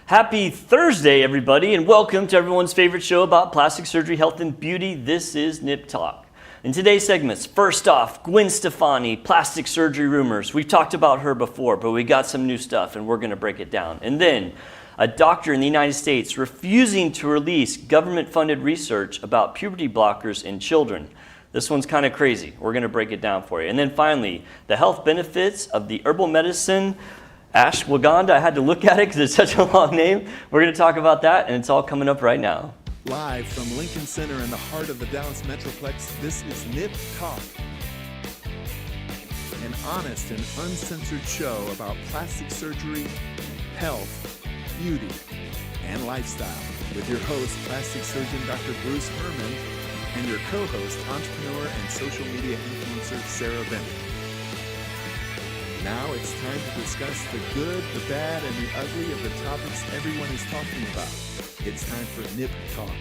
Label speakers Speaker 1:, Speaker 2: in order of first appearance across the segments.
Speaker 1: Happy Thursday, everybody, and welcome to everyone's favorite show about plastic surgery, health, and beauty. This is Nip Talk. In today's segments, first off, Gwen Stefani, plastic surgery rumors. We've talked about her before, but we got some new stuff, and we're going to break it down. And then, a doctor in the United States refusing to release government-funded research about puberty blockers in children. This one's kind of crazy. We're going to break it down for you. And then finally, the health benefits of the herbal medicine Ashwagandha. I had to look at it because it's such a long name. We're going to talk about that, and it's all coming up right now.
Speaker 2: Live from Lincoln Center in the heart of the Dallas Metroplex, this is Nip Talk, an honest and uncensored show about plastic surgery, health, beauty, and lifestyle, with your host, plastic surgeon Dr. Bruce Hermann, and your co-host, entrepreneur and social media influencer Sarah Bennett. Now it's time to discuss the good, the bad, and the ugly of the topics everyone is talking about. It's time for Nip Talk.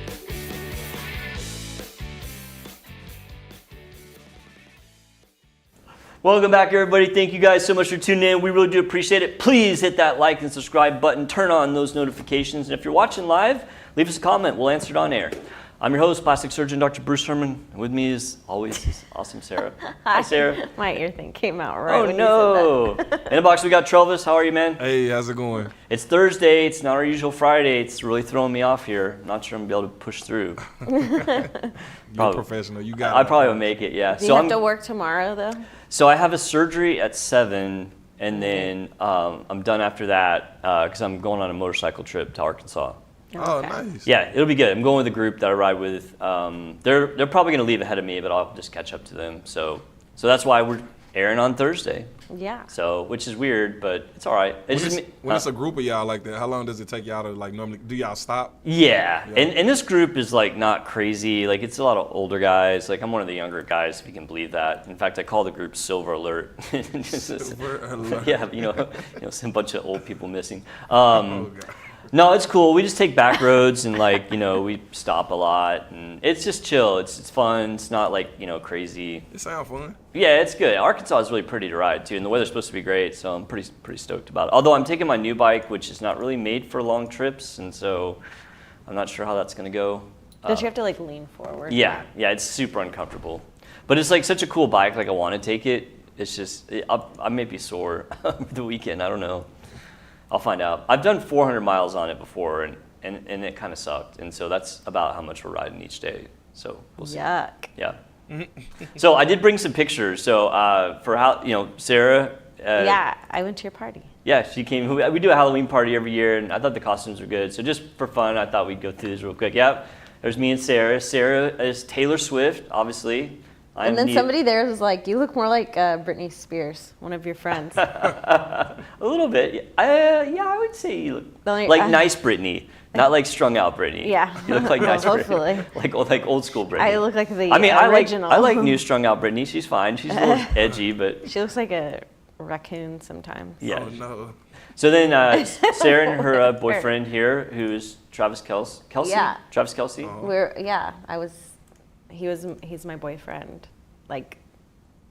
Speaker 1: Welcome back, everybody. Thank you guys so much for tuning in. We really do appreciate it. Please hit that like and subscribe button. Turn on those notifications. And if you're watching live, leave us a comment. We'll answer it on air. I'm your host, plastic surgeon Dr. Bruce Hermann. With me is always this awesome Sarah. Hi, Sarah.
Speaker 3: My ear thing came out right when
Speaker 1: you said that. In the box, we got Travis. How are you, man?
Speaker 4: Hey, how's it going?
Speaker 1: It's Thursday. It's not our usual Friday. It's really throwing me off here. Not sure I'm going to be able to push through.
Speaker 4: You're a professional. You got it.
Speaker 1: I probably will make it, yeah.
Speaker 3: Do you have to work tomorrow, though?
Speaker 1: So I have a surgery at 7, and then I'm done after that because I'm going on a motorcycle trip to Arkansas.
Speaker 4: Oh,
Speaker 3: Okay.
Speaker 4: nice.
Speaker 1: Yeah, it'll be good. I'm going with a group that I ride with. They're probably going to leave ahead of me, but I'll just catch up to them. So that's why we're airing on Thursday.
Speaker 3: Yeah.
Speaker 1: So, which is weird, but it's all right.
Speaker 4: When it's a group of y'all like that, how long does it take y'all to normally, do y'all stop?
Speaker 1: Yeah. And this group is not crazy. It's a lot of older guys. I'm one of the younger guys, if you can believe that. In fact, I call the group Silver Alert.
Speaker 4: Silver Alert.
Speaker 1: Yeah, some bunch of old people missing.
Speaker 4: Oh, God.
Speaker 1: No, it's cool. We just take back roads and we stop a lot, and it's just chill. It's fun. It's not crazy.
Speaker 4: It sounds fun.
Speaker 1: Yeah, it's good. Arkansas is really pretty to ride too, and the weather's supposed to be great, so I'm pretty stoked about it. Although I'm taking my new bike, which is not really made for long trips, and so I'm not sure how that's gonna go.
Speaker 3: Don't you have to lean forward?
Speaker 1: Yeah, it's super uncomfortable, but it's such a cool bike. I want to take it. It's just I may be sore over the weekend. I don't know. I'll find out. I've done 400 miles on it before, and it kind of sucked. And so that's about how much we're riding each day. So we'll see.
Speaker 3: Yuck.
Speaker 1: Yeah. So I did bring some pictures. So for how Sarah.
Speaker 3: Yeah, I went to your party.
Speaker 1: Yeah, she came. We do a Halloween party every year, and I thought the costumes were good. So just for fun, I thought we'd go through this real quick. Yeah, there's me and Sarah. Sarah is Taylor Swift, obviously.
Speaker 3: And then somebody there was like, you look more like Britney Spears, one of your friends.
Speaker 1: A little bit. I would say you look like nice Britney, not strung out Britney.
Speaker 3: Yeah.
Speaker 1: You look like nice
Speaker 3: hopefully.
Speaker 1: Britney. Like old school Britney.
Speaker 3: I look like the
Speaker 1: I
Speaker 3: original.
Speaker 1: like new strung out Britney. She's fine. She's a little edgy, but.
Speaker 3: She looks like a raccoon sometimes.
Speaker 1: Yeah.
Speaker 4: Oh, no.
Speaker 1: So then Sarah and her boyfriend here, who's Travis Kelsey.
Speaker 3: Yeah.
Speaker 1: Travis Kelsey.
Speaker 4: Oh.
Speaker 3: He's my boyfriend. Like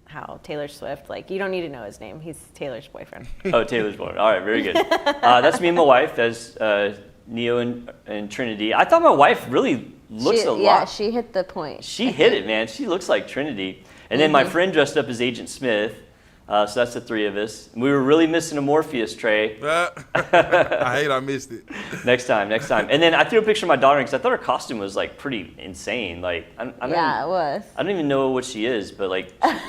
Speaker 3: how Taylor Swift, you don't need to know his name. He's Taylor's boyfriend.
Speaker 1: Oh, Taylor's boyfriend. All right, very good. That's me and my wife as Neo and Trinity. I thought my wife really looks a lot.
Speaker 3: Yeah, she hit the point.
Speaker 1: She hit it, man. She looks like Trinity. And then my friend dressed up as Agent Smith. So that's the three of us. We were really missing a Morpheus tray.
Speaker 4: I missed it.
Speaker 1: Next time. And then I threw a picture of my daughter because I thought her costume was pretty insane.
Speaker 3: It was.
Speaker 1: I don't even know what she is, but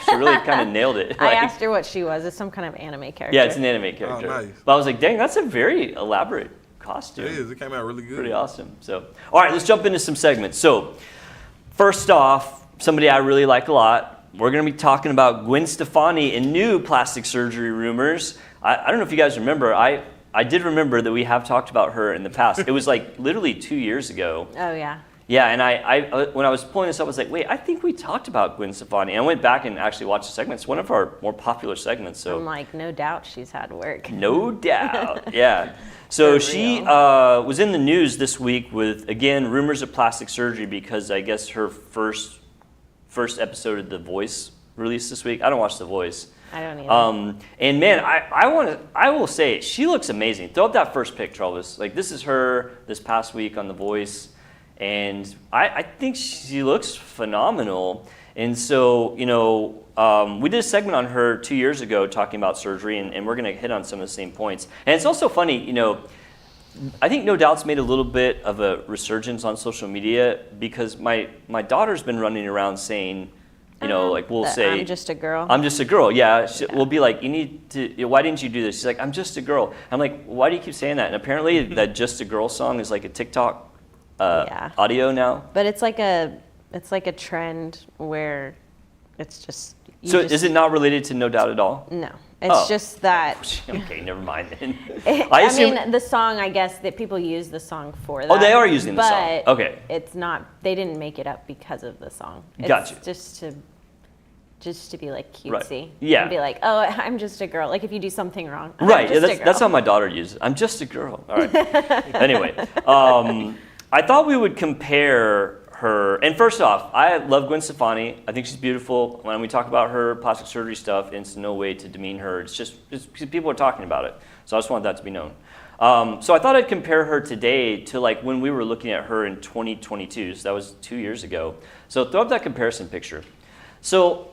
Speaker 1: she really kind of nailed it.
Speaker 3: I asked her what she was. It's some kind of anime character.
Speaker 1: Yeah, it's an anime character.
Speaker 4: Oh, nice.
Speaker 1: But I was like, dang, that's a very elaborate costume.
Speaker 4: It is. It came out really good.
Speaker 1: Pretty awesome. So, all right, let's jump into some segments. So, first off, somebody I really like a lot. We're going to be talking about Gwen Stefani and new plastic surgery rumors. I don't know if you guys remember. I did remember that we have talked about her in the past. It was literally 2 years ago.
Speaker 3: Oh, yeah.
Speaker 1: Yeah, and I when I was pulling this up, I was like, wait, I think we talked about Gwen Stefani. And I went back and actually watched the segment. It's one of our more popular segments. So
Speaker 3: I'm like, no doubt she's had work.
Speaker 1: No doubt, yeah. So she was in the news this week with, again, rumors of plastic surgery because I guess her first episode of The Voice released this week. I don't watch The Voice.
Speaker 3: I don't either.
Speaker 1: And man, I will say she looks amazing. Throw up that first pic, Travis. Like this is her this past week on The Voice, and I think she looks phenomenal. And so we did a segment on her 2 years ago talking about surgery, and we're going to hit on some of the same points. And it's also funny, I think No Doubt's made a little bit of a resurgence on social media because my daughter's been running around saying, like we'll say,
Speaker 3: I'm just a girl.
Speaker 1: I'm just a girl. Yeah, we'll be like, you need to. Why didn't you do this? She's like, I'm just a girl. I'm like, why do you keep saying that? And apparently, that "Just a Girl" song is like a TikTok audio now.
Speaker 3: But it's like a trend where it's just.
Speaker 1: So is it not related to No Doubt at all?
Speaker 3: No, it's just that.
Speaker 1: Okay, never mind then.
Speaker 3: I mean, the song. I guess that people use the song for that.
Speaker 1: Oh, they are using the song. Okay.
Speaker 3: It's not. They didn't make it up because of the song. It's
Speaker 1: Gotcha.
Speaker 3: Just to be like cutesy.
Speaker 1: Right. Yeah.
Speaker 3: And be like, oh, I'm just a girl. Like if you do something wrong.
Speaker 1: Right. Yeah, that's how my daughter uses it. I'm just a girl. All right. Anyway, I thought we would compare her. And first off, I love Gwen Stefani. I think she's beautiful. When we talk about her plastic surgery stuff, it's no way to demean her. It's just people are talking about it. So I just wanted that to be known. So I thought I'd compare her today to like when we were looking at her in 2022. So that was 2 years ago. So throw up that comparison picture. So,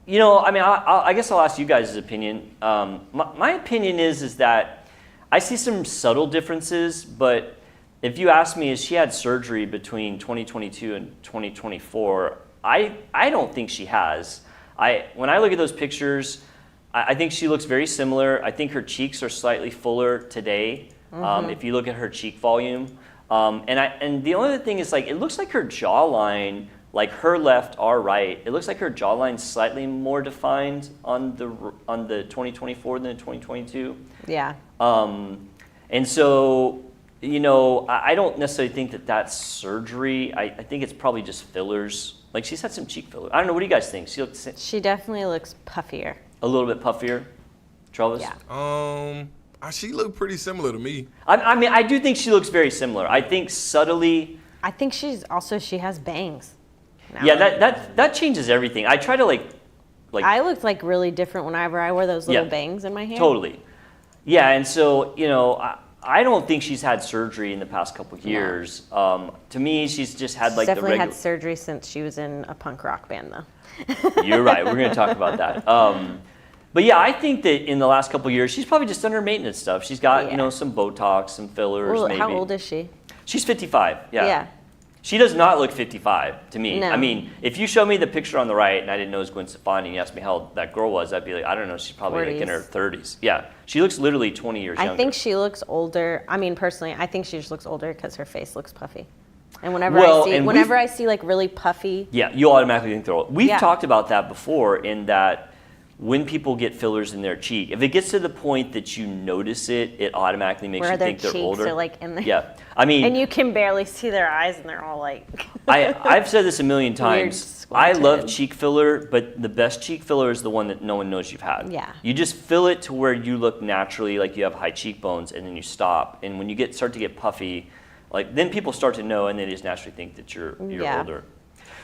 Speaker 1: I guess I'll ask you guys' opinion. My opinion is that I see some subtle differences, but if you ask me, has she had surgery between 2022 and 2024? I don't think she has. When I look at those pictures, I think she looks very similar. I think her cheeks are slightly fuller today. If you look at her cheek volume, and the only thing is like it looks like her jawline, like her left, our right. It looks like her jawline's slightly more defined on the 2024 than the 2022.
Speaker 3: Yeah.
Speaker 1: And so. I don't necessarily think that that's surgery. I think it's probably just fillers. Like she's had some cheek fillers. I don't know. What do you guys think?
Speaker 3: She definitely looks puffier.
Speaker 1: A little bit puffier, Travis?
Speaker 3: Yeah.
Speaker 4: She looked pretty similar to me.
Speaker 1: I mean, I do think she looks very similar. I think subtly.
Speaker 3: I think she has bangs. Now.
Speaker 1: Yeah, that changes everything. I try to like.
Speaker 3: I looked like really different whenever I wore those little bangs in my hair.
Speaker 1: Totally. Yeah, and so I don't think she's had surgery in the past couple of years. To me, she's just had like
Speaker 3: definitely had surgery since she was in a punk rock band, though.
Speaker 1: You're right. We're going to talk about that. But yeah, I think that in the last couple of years, she's probably just done her maintenance stuff. She's got some Botox, some fillers.
Speaker 3: Well,
Speaker 1: maybe.
Speaker 3: How old is she?
Speaker 1: She's 55. Yeah.
Speaker 3: Yeah.
Speaker 1: She does not look 55 to me.
Speaker 3: No.
Speaker 1: I mean, if you show me the picture on the right and I didn't know it was Gwen Stefani and you asked me how old that girl was, I'd be like, I don't know, she's probably like in her 30s. Yeah, she looks literally 20 years younger.
Speaker 3: I think she looks older. I mean, personally, I think she just looks older because her face looks puffy. And whenever I see like really puffy.
Speaker 1: Yeah, you automatically think they're old. We've talked about that before in that when people get fillers in their cheek, if it gets to the point that you notice it, it automatically makes you think they're older.
Speaker 3: Are like in the,
Speaker 1: yeah, I mean,
Speaker 3: and you can barely see their eyes, and they're all like.
Speaker 1: I've said this a million times. I love cheek filler, but the best cheek filler is the one that no one knows you've had.
Speaker 3: Yeah.
Speaker 1: You just fill it to where you look naturally, like you have high cheekbones, and then you stop. And when you start to get puffy, like then people start to know, and they just naturally think that you're older.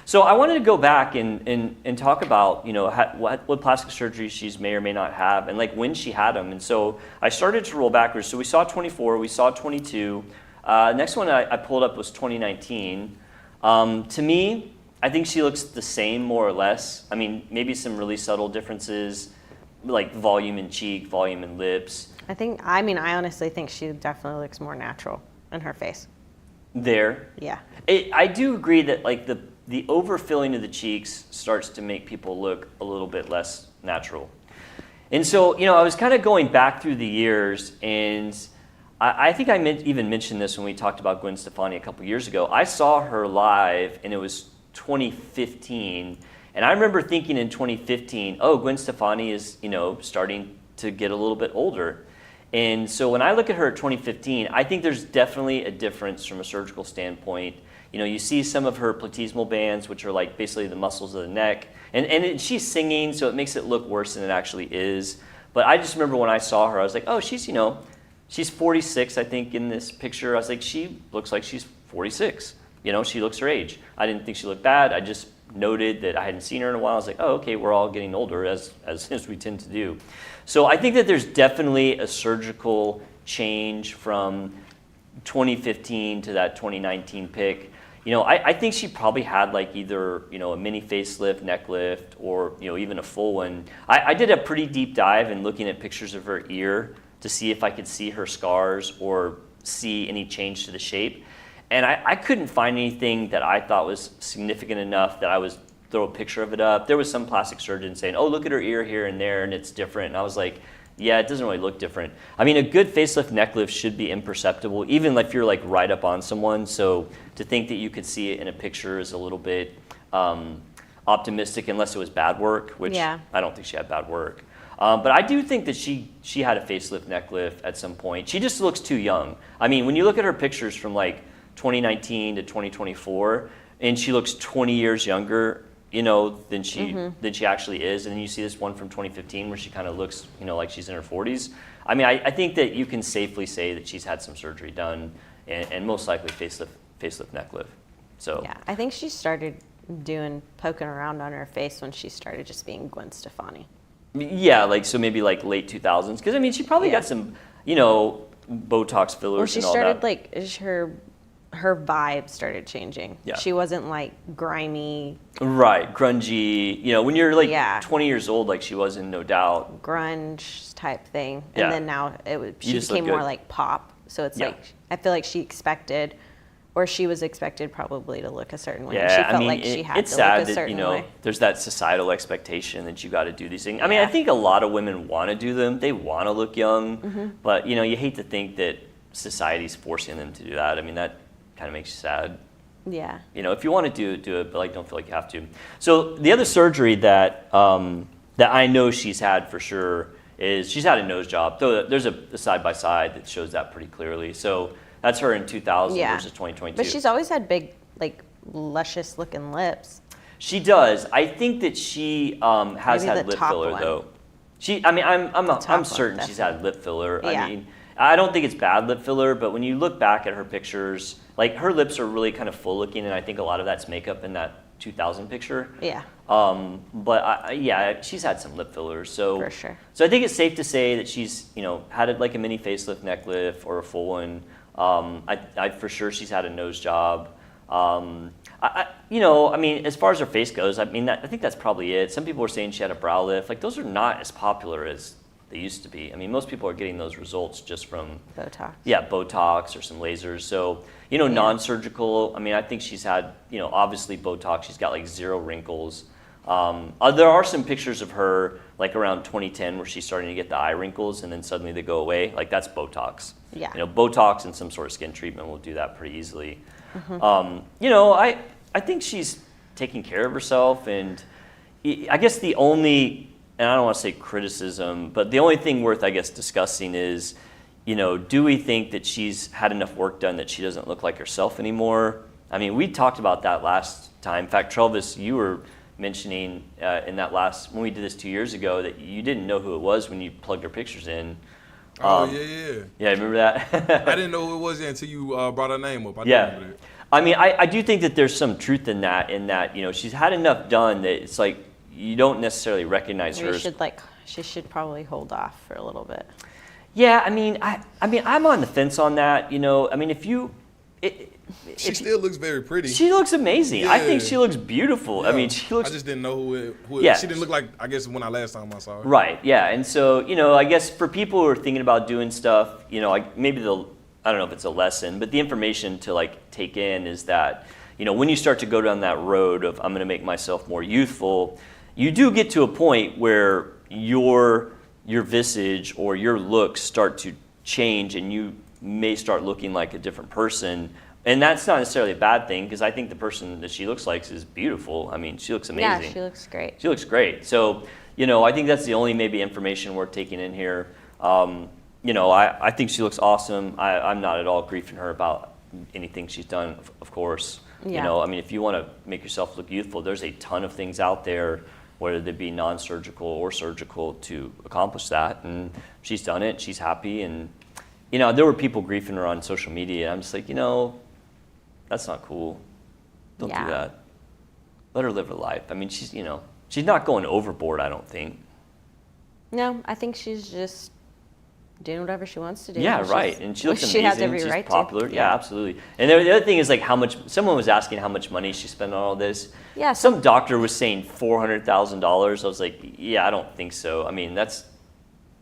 Speaker 1: So I wanted to go back and talk about what plastic surgery she's may or may not have and like when she had them. And so I started to roll backwards. So we saw 24, we saw 22. Next one I pulled up was 2019. To me, I think she looks the same more or less. I mean, maybe some really subtle differences, like volume in cheek, volume in lips.
Speaker 3: I honestly think she definitely looks more natural in her face.
Speaker 1: There.
Speaker 3: Yeah.
Speaker 1: I do agree that like the overfilling of the cheeks starts to make people look a little bit less natural. And so, I was kind of going back through the years, and I think I even mentioned this when we talked about Gwen Stefani a couple years ago. I saw her live, and it was 2015, and I remember thinking in 2015, oh, Gwen Stefani is, starting to get a little bit older. And so when I look at her at 2015, I think there's definitely a difference from a surgical standpoint. You see some of her platysmal bands, which are like basically the muscles of the neck. And she's singing, so it makes it look worse than it actually is. But I just remember when I saw her, I was like, oh, she's 46, I think, in this picture. I was like, she looks like she's 46. She looks her age. I didn't think she looked bad. I just noted that I hadn't seen her in a while. I was like, oh, okay, we're all getting older as we tend to do. So I think that there's definitely a surgical change from 2015 to that 2019 pic. I think she probably had like either, a mini facelift, neck lift, or, even a full one. I did a pretty deep dive in looking at pictures of her ear to see if I could see her scars or see any change to the shape. And I couldn't find anything that I thought was significant enough that I was throw a picture of it up. There was some plastic surgeon saying, oh, look at her ear here and there, and it's different. And I was like, yeah, it doesn't really look different. I mean, a good facelift neck lift should be imperceptible, even if you're like right up on someone. So to think that you could see it in a picture is a little bit optimistic, unless it was bad work, which I don't think she had bad work. But I do think that she had a facelift neck lift at some point. She just looks too young. I mean, when you look at her pictures from like 2019 to 2024, and she looks 20 years younger, than she actually is. And then you see this one from 2015 where she kind of looks, like she's in her 40s. I mean, I think that you can safely say that she's had some surgery done, and most likely facelift neck lift. So
Speaker 3: yeah, I think she started poking around on her face when she started just being Gwen Stefani.
Speaker 1: Yeah, so maybe like late 2000s, because I mean, she probably got some, Botox fillers.
Speaker 3: Well, she
Speaker 1: and all
Speaker 3: started
Speaker 1: that.
Speaker 3: her vibe started changing.
Speaker 1: Yeah.
Speaker 3: She wasn't like grimy.
Speaker 1: Right, grungy. When you're like 20 years old, like she was in No Doubt.
Speaker 3: Grunge type thing.
Speaker 1: Yeah.
Speaker 3: And then now she became more like pop. So it's like, I feel like she was expected probably to look a certain way.
Speaker 1: Yeah,
Speaker 3: And she felt like she had
Speaker 1: it's
Speaker 3: to
Speaker 1: sad
Speaker 3: look a certain
Speaker 1: that,
Speaker 3: way.
Speaker 1: there's that societal expectation that you got to do these things. I mean, I think a lot of women want to do them. They want to look young, but you hate to think that society's forcing them to do that. I mean, that kind of makes you sad.
Speaker 3: Yeah.
Speaker 1: If you want to do it, but don't feel like you have to. So the other surgery that I know she's had for sure is she's had a nose job. Though there's a side by side that shows that pretty clearly. So that's her in 2000 versus 2022.
Speaker 3: But she's always had big, like, luscious looking lips.
Speaker 1: She does. I think that she has
Speaker 3: Maybe
Speaker 1: had
Speaker 3: the
Speaker 1: lip
Speaker 3: top
Speaker 1: filler
Speaker 3: one.
Speaker 1: though. I'm certain
Speaker 3: one,
Speaker 1: she's had lip filler.
Speaker 3: Yeah.
Speaker 1: I mean, I don't think it's bad lip filler, but when you look back at her pictures, like her lips are really kind of full looking, and I think a lot of that's makeup in that 2000 picture.
Speaker 3: Yeah.
Speaker 1: But she's had some lip fillers. So
Speaker 3: For sure.
Speaker 1: So I think it's safe to say that she's had like a mini facelift neck lift or a full one. I for sure she's had a nose job. I mean, as far as her face goes, I mean, I think that's probably it. Some people are saying she had a brow lift. Like those are not as popular as they used to be. I mean, most people are getting those results just from
Speaker 3: Botox.
Speaker 1: Yeah, Botox or some lasers. So, non-surgical, I mean, I think she's had, obviously Botox. She's got like 0 wrinkles. There are some pictures of her like around 2010 where she's starting to get the eye wrinkles and then suddenly they go away. Like that's Botox.
Speaker 3: Yeah.
Speaker 1: Botox and some sort of skin treatment will do that pretty easily. I think she's taking care of herself, and I guess the only, and I don't want to say criticism, but the only thing worth, I guess, discussing is, do we think that she's had enough work done that she doesn't look like herself anymore? I mean, we talked about that last time. In fact, Travis, you were mentioning when we did this 2 years ago, that you didn't know who it was when you plugged her pictures in.
Speaker 4: Yeah,
Speaker 1: remember that?
Speaker 4: I didn't know who it was until you brought her name up. I remember that.
Speaker 1: I mean, I do think that there's some truth in that, she's had enough done that it's like you don't necessarily recognize her.
Speaker 3: She should probably hold off for a little bit.
Speaker 1: Yeah, I mean, I'm on the fence on that. I mean,
Speaker 4: She still looks very pretty.
Speaker 1: She looks amazing.
Speaker 4: Yeah.
Speaker 1: I think she looks beautiful.
Speaker 4: Yeah.
Speaker 1: I mean, she looks.
Speaker 4: I just didn't know who
Speaker 1: Yeah.
Speaker 4: She didn't look like, I guess, when last time I saw her.
Speaker 1: Right. Yeah. And so, I guess for people who are thinking about doing stuff, maybe I don't know if it's a lesson, but the information to like take in is that, when you start to go down that road of I'm going to make myself more youthful, you do get to a point where your visage or your looks start to change, and you may start looking like a different person. And that's not necessarily a bad thing, because I think the person that she looks like is beautiful. I mean, she looks amazing.
Speaker 3: Yeah, she looks great.
Speaker 1: She looks great. So, I think that's the only maybe information worth taking in here. I think she looks awesome. I'm not at all griefing her about anything she's done, of course.
Speaker 3: Yeah.
Speaker 1: I mean, if you want to make yourself look youthful, there's a ton of things out there, whether they be non-surgical or surgical, to accomplish that. And she's done it. She's happy. And, there were people griefing her on social media. I'm just like, that's not cool. Don't do that. let her live her life. I mean, she's not going overboard, I don't think.
Speaker 3: No, I think she's just doing whatever she wants to do.
Speaker 1: Yeah, right. And she looks amazing.
Speaker 3: She has every
Speaker 1: She's
Speaker 3: right
Speaker 1: popular.
Speaker 3: to.
Speaker 1: Yeah, absolutely. And the other thing is like how much. Someone was asking how much money she spent on all this.
Speaker 3: Yeah.
Speaker 1: Some doctor was saying $400,000. I was like, yeah, I don't think so. I mean, that's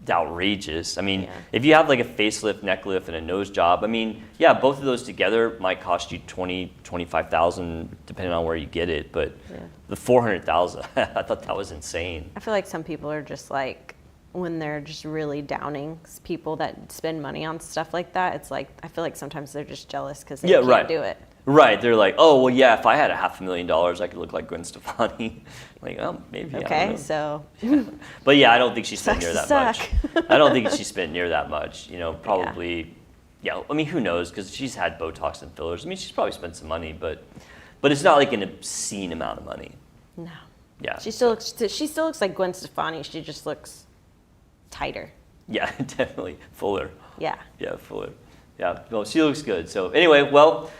Speaker 1: outrageous. I mean, if you have like a facelift, neck lift, and a nose job, I mean, yeah, both of those together might cost you $25,000 depending on where you get it. But the $400,000, I thought that was insane.
Speaker 3: I feel like some people are just like, when they're just really downing people that spend money on stuff like that, it's like, I feel like sometimes they're just jealous because they can't do it.
Speaker 1: Right. They're like, oh, well, yeah, if I had $500,000, I could look like Gwen Stefani. Like, oh, maybe.
Speaker 3: Okay, so.
Speaker 1: Yeah. But yeah, I don't think she spent near that
Speaker 3: Sucks to
Speaker 1: much. I don't think she spent near that much. Probably, I mean, who knows? Because she's had Botox and fillers. I mean, she's probably spent some money, but it's not like an obscene amount of money.
Speaker 3: No.
Speaker 1: Yeah.
Speaker 3: She still looks like Gwen Stefani. She just looks tighter.
Speaker 1: Yeah, definitely. Fuller.
Speaker 3: Yeah.
Speaker 1: Yeah, fuller. Yeah, well, she looks good. So anyway, let's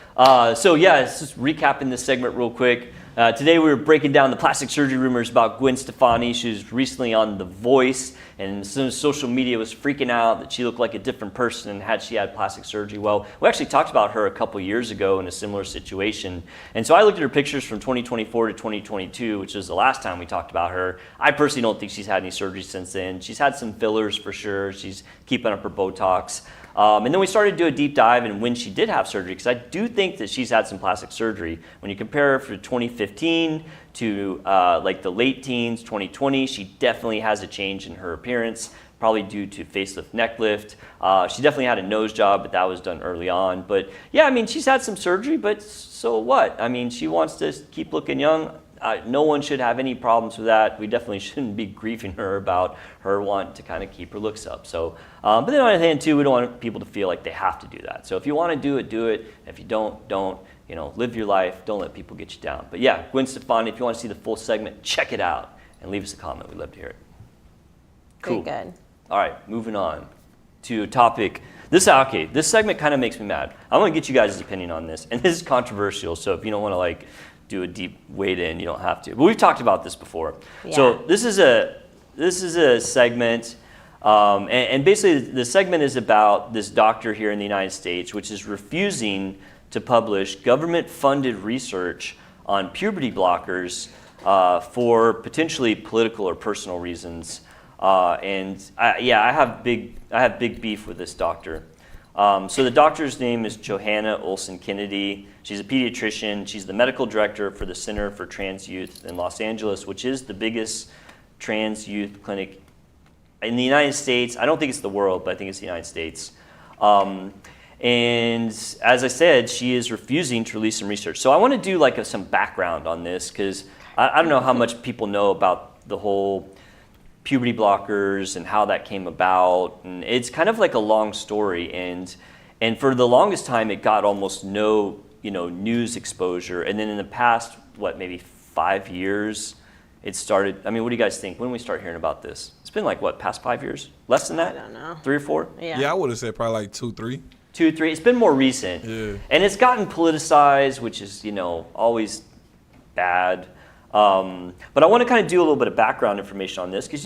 Speaker 1: just recapping this segment real quick. Today we were breaking down the plastic surgery rumors about Gwen Stefani. She was recently on The Voice, and some social media was freaking out that she looked like a different person had she had plastic surgery. Well, we actually talked about her a couple years ago in a similar situation. And so I looked at her pictures from 2024 to 2022, which is the last time we talked about her. I personally don't think she's had any surgery since then. She's had some fillers for sure. She's keeping up her Botox. And then we started to do a deep dive in when she did have surgery, because I do think that she's had some plastic surgery. When you compare her from 2015 to like the late teens, 2020, she definitely has a change in her appearance, probably due to facelift, neck lift. She definitely had a nose job, but that was done early on. But yeah, I mean, she's had some surgery, but so what? I mean, she wants to keep looking young. No one should have any problems with that. We definitely shouldn't be grieving her about her wanting to kind of keep her looks up. So, but then on the other hand too, we don't want people to feel like they have to do that. So if you want to do it, do it. If you don't. Live your life. Don't let people get you down. But yeah, Gwen Stefani, if you want to see the full segment, check it out and leave us a comment. We'd love to hear it. Cool.
Speaker 3: Very good.
Speaker 1: All right, moving on to a topic. This segment kind of makes me mad. I want to get you guys' opinion on this, and this is controversial. So if you don't want to do a deep wade in, you don't have to. But we've talked about this before.
Speaker 3: Yeah.
Speaker 1: So this is a segment, and basically the segment is about this doctor here in the United States, which is refusing to publish government-funded research on puberty blockers for potentially political or personal reasons. I have big beef with this doctor. So the doctor's name is Johanna Olson Kennedy. She's a pediatrician. She's the medical director for the Center for Trans Youth in Los Angeles, which is the biggest trans youth clinic in the United States. I don't think it's the world, but I think it's the United States. And as I said, she is refusing to release some research. So I want to do some background on this, because I don't know how much people know about the whole puberty blockers and how that came about. And it's kind of like a long story. And for the longest time, it got almost no news exposure. And then in the past, maybe 5 years, it started. I mean, what do you guys think? When did we start hearing about this? It's been past 5 years? Less than that?
Speaker 3: I don't know.
Speaker 1: 3 or 4?
Speaker 4: Yeah, I would have said probably 2, 3.
Speaker 1: 2, 3. It's been more recent.
Speaker 4: Yeah.
Speaker 1: And it's gotten politicized, which is, always bad. But I want to kind of do a little bit of background information on this, because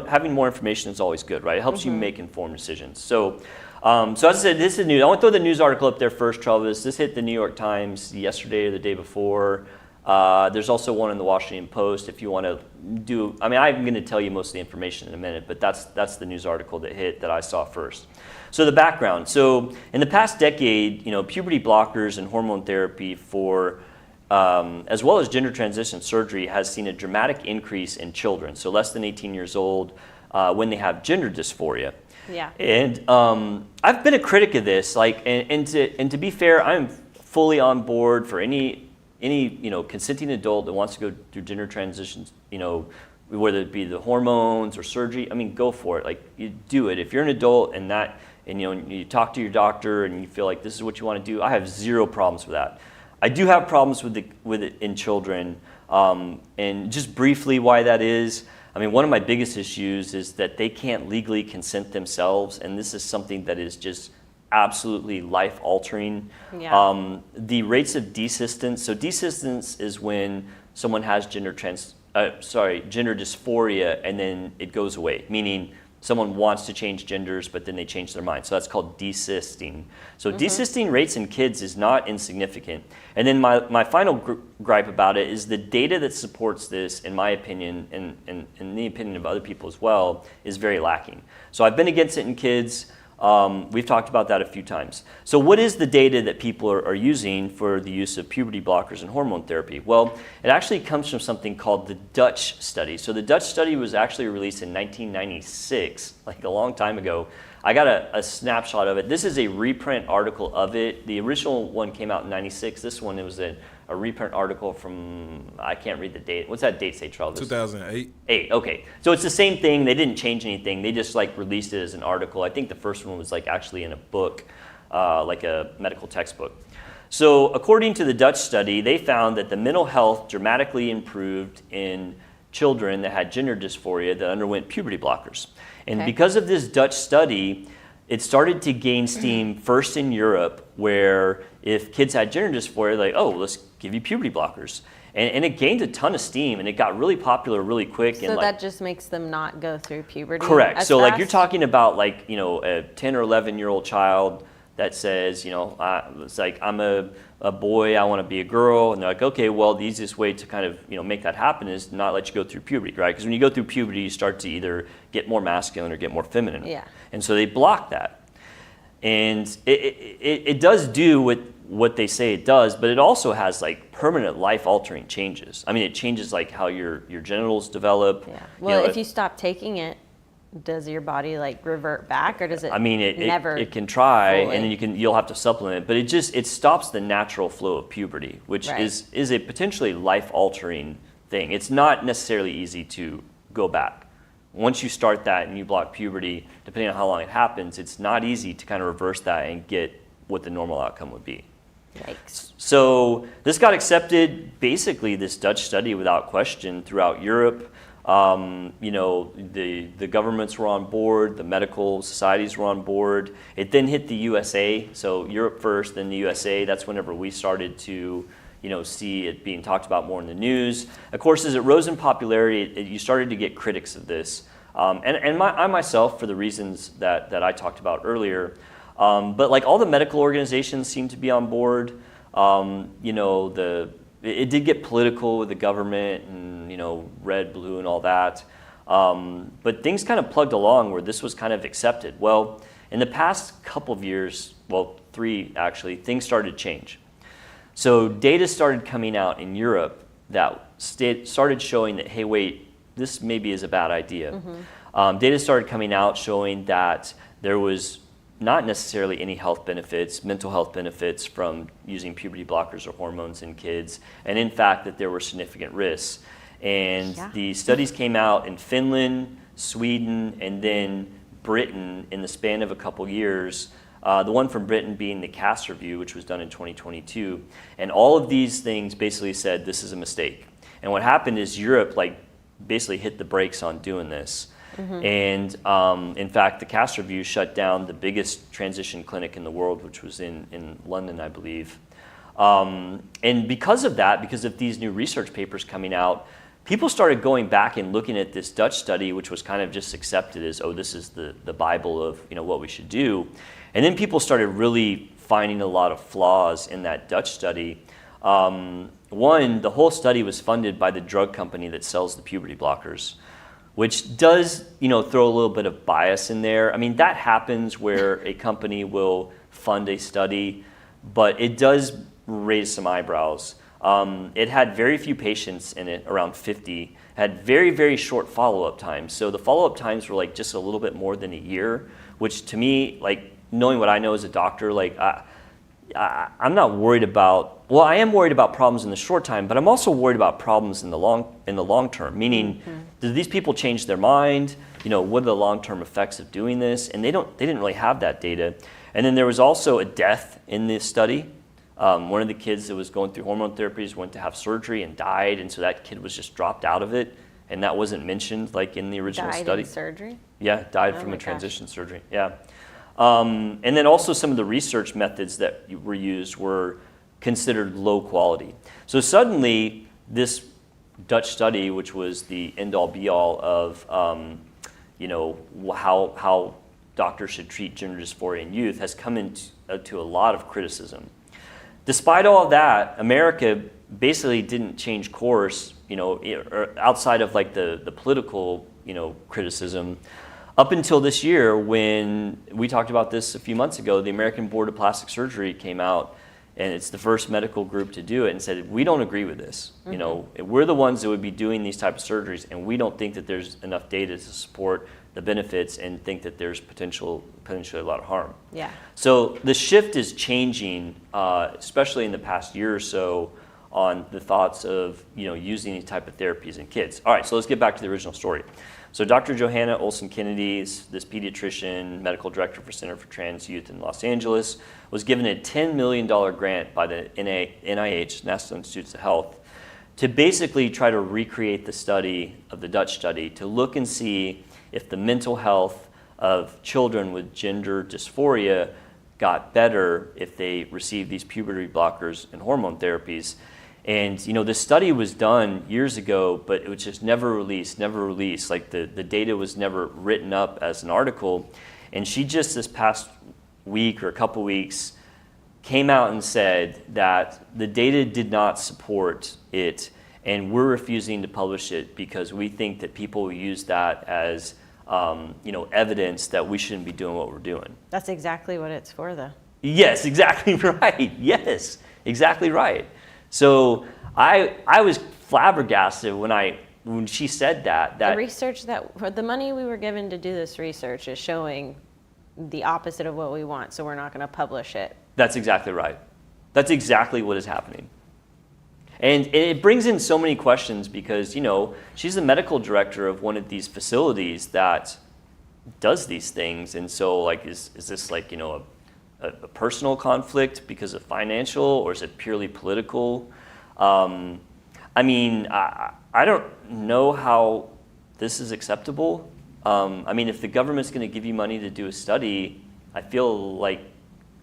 Speaker 1: having more information is always good, right? It helps you make informed decisions. So as I said, this is news. I want to throw the news article up there first, Travis. This hit the New York Times yesterday or the day before. There's also one in the Washington Post if you want to do. I mean, I'm going to tell you most of the information in a minute, but that's the news article that I saw first. So the background. So in the past decade, puberty blockers and hormone therapy for as well as gender transition surgery has seen a dramatic increase in children, so less than 18 years old, when they have gender dysphoria.
Speaker 3: Yeah.
Speaker 1: And I've been a critic of this, and to be fair, I'm fully on board for any consenting adult that wants to go through gender transitions, whether it be the hormones or surgery. I mean, go for it. You do it. If you're an adult and you talk to your doctor and you feel like this is what you want to do, I have zero problems with that. I do have problems with it in children, and just briefly why that is. I mean, one of my biggest issues is that they can't legally consent themselves, and this is something that is just absolutely life-altering.
Speaker 3: Yeah.
Speaker 1: The rates of desistance. So desistance is when someone has gender dysphoria, and then it goes away, meaning someone wants to change genders, but then they change their mind. So that's called desisting. So desisting rates in kids is not insignificant. And then my final gripe about it is the data that supports this, in my opinion, and in the opinion of other people as well, is very lacking. So I've been against it in kids. We've talked about that a few times. So what is the data that people are using for the use of puberty blockers and hormone therapy? Well, it actually comes from something called the Dutch study. So the Dutch study was actually released in 1996, like a long time ago. I got a snapshot of it. This is a reprint article of it. The original one came out in 96. This one, it was a reprint article from, I can't read the date. What's that date say, Travis?
Speaker 4: 2008.
Speaker 1: Okay. So it's the same thing. They didn't change anything. They just like released it as an article. I think the first one was like actually in a book, like a medical textbook. So according to the Dutch study, they found that the mental health dramatically improved in children that had gender dysphoria that underwent puberty blockers. And because of this Dutch study, it started to gain steam first in Europe, where if kids had gender dysphoria, like, oh, let's give you puberty blockers. And it gained a ton of steam, and it got really popular really quick.
Speaker 3: So
Speaker 1: and
Speaker 3: that just makes them not go through puberty.
Speaker 1: Correct. So
Speaker 3: fast?
Speaker 1: like you're talking about like, you know, a 10 or 11-year-old child that says, you know, it's like, I'm a boy, I want to be a girl. And they're like, okay, well, the easiest way to kind of, you know, make that happen is not let you go through puberty, right? Because when you go through puberty, you start to either get more masculine or get more feminine.
Speaker 3: Yeah.
Speaker 1: And so they block that. And it does do what they say it does, but it also has like permanent life-altering changes. I mean, it changes like how your genitals develop.
Speaker 3: Yeah. Well,
Speaker 1: you know,
Speaker 3: if you stop taking it, does your body like revert back, or does it?
Speaker 1: I mean, it can try,
Speaker 3: fully?
Speaker 1: and then you'll have to supplement it, but it stops the natural flow of puberty, which is a potentially life-altering thing. It's not necessarily easy to go back. Once you start that and you block puberty, depending on how long it happens, it's not easy to kind of reverse that and get what the normal outcome would be.
Speaker 3: Yikes.
Speaker 1: So this got accepted, basically this Dutch study without question throughout Europe. You know, the governments were on board, the medical societies were on board. It then hit the USA, so Europe first, then the USA. That's whenever we started to, you know, see it being talked about more in the news. Of course, as it rose in popularity, you started to get critics of this. I myself, for the reasons that I talked about earlier, but like all the medical organizations seem to be on board. You know, it did get political with the government and, you know, red, blue, and all that. But things kind of plugged along where this was kind of accepted. Well, in the past couple of years, well, 3 actually, things started to change. So data started coming out in Europe that started showing that, hey, wait, this maybe is a bad idea. Data started coming out showing that there was not necessarily any health benefits, mental health benefits from using puberty blockers or hormones in kids, and in fact that there were significant risks. And the studies came out in Finland, Sweden, and then Britain in the span of a couple years. The one from Britain being the CAS review, which was done in 2022. And all of these things basically said this is a mistake. And what happened is Europe like basically hit the brakes on doing this. And in fact, the CAS review shut down the biggest transition clinic in the world, which was in London, I believe. And because of that, because of these new research papers coming out, people started going back and looking at this Dutch study, which was kind of just accepted as, oh, this is the Bible of, you know, what we should do. And then people started really finding a lot of flaws in that Dutch study. One, the whole study was funded by the drug company that sells the puberty blockers, which does, you know, throw a little bit of bias in there. I mean, that happens where a company will fund a study, but it does raise some eyebrows. It had very few patients in it, around 50, had very, very short follow-up times. So the follow-up times were like just a little bit more than a year, which to me, like knowing what I know as a doctor, like I'm not worried about, well, I am worried about problems in the short time, but I'm also worried about problems in the long term, meaning do these people change their mind? You know, what are the long-term effects of doing this? And they didn't really have that data. And then there was also a death in this study. One of the kids that was going through hormone therapies went to have surgery and died, and so that kid was just dropped out of it, and that wasn't mentioned like in the original study.
Speaker 3: Died in surgery?
Speaker 1: Yeah, died from a transition surgery. Yeah. And then also some of the research methods that were used were considered low quality. So suddenly this Dutch study, which was the end-all be-all of how doctors should treat gender dysphoria in youth, has come into a lot of criticism. Despite all of that, America basically didn't change course, outside of like the political, criticism, up until this year when we talked about this a few months ago. The American Board of Plastic Surgery came out, and it's the first medical group to do it, and said, we don't agree with this. We're the ones that would be doing these type of surgeries, and we don't think that there's enough data to support the benefits and think that there's potentially a lot of harm.
Speaker 3: Yeah.
Speaker 1: So the shift is changing, especially in the past year or so, on the thoughts of using these type of therapies in kids. All right, so let's get back to the original story. So Dr. Johanna Olson Kennedy, this pediatrician, medical director for Center for Trans Youth in Los Angeles, was given a $10 million grant by the NIH, National Institutes of Health, to basically try to recreate the study of the Dutch study, to look and see if the mental health of children with gender dysphoria got better if they received these puberty blockers and hormone therapies. And this study was done years ago, but it was just never released. Like the data was never written up as an article. And she just this past week or a couple weeks came out and said that the data did not support it, and we're refusing to publish it because we think that people will use that as evidence that we shouldn't be doing what we're doing.
Speaker 3: That's exactly what it's for, though.
Speaker 1: Yes, exactly right. Yes, exactly right. So I was flabbergasted when she said that.
Speaker 3: The research the money we were given to do this research is showing the opposite of what we want, so we're not going to publish it.
Speaker 1: That's exactly right. That's exactly what is happening. And it brings in so many questions because, she's the medical director of one of these facilities that does these things. And so, like, is this like, a personal conflict because of financial, or is it purely political? I don't know how this is acceptable. If the government's going to give you money to do a study, I feel like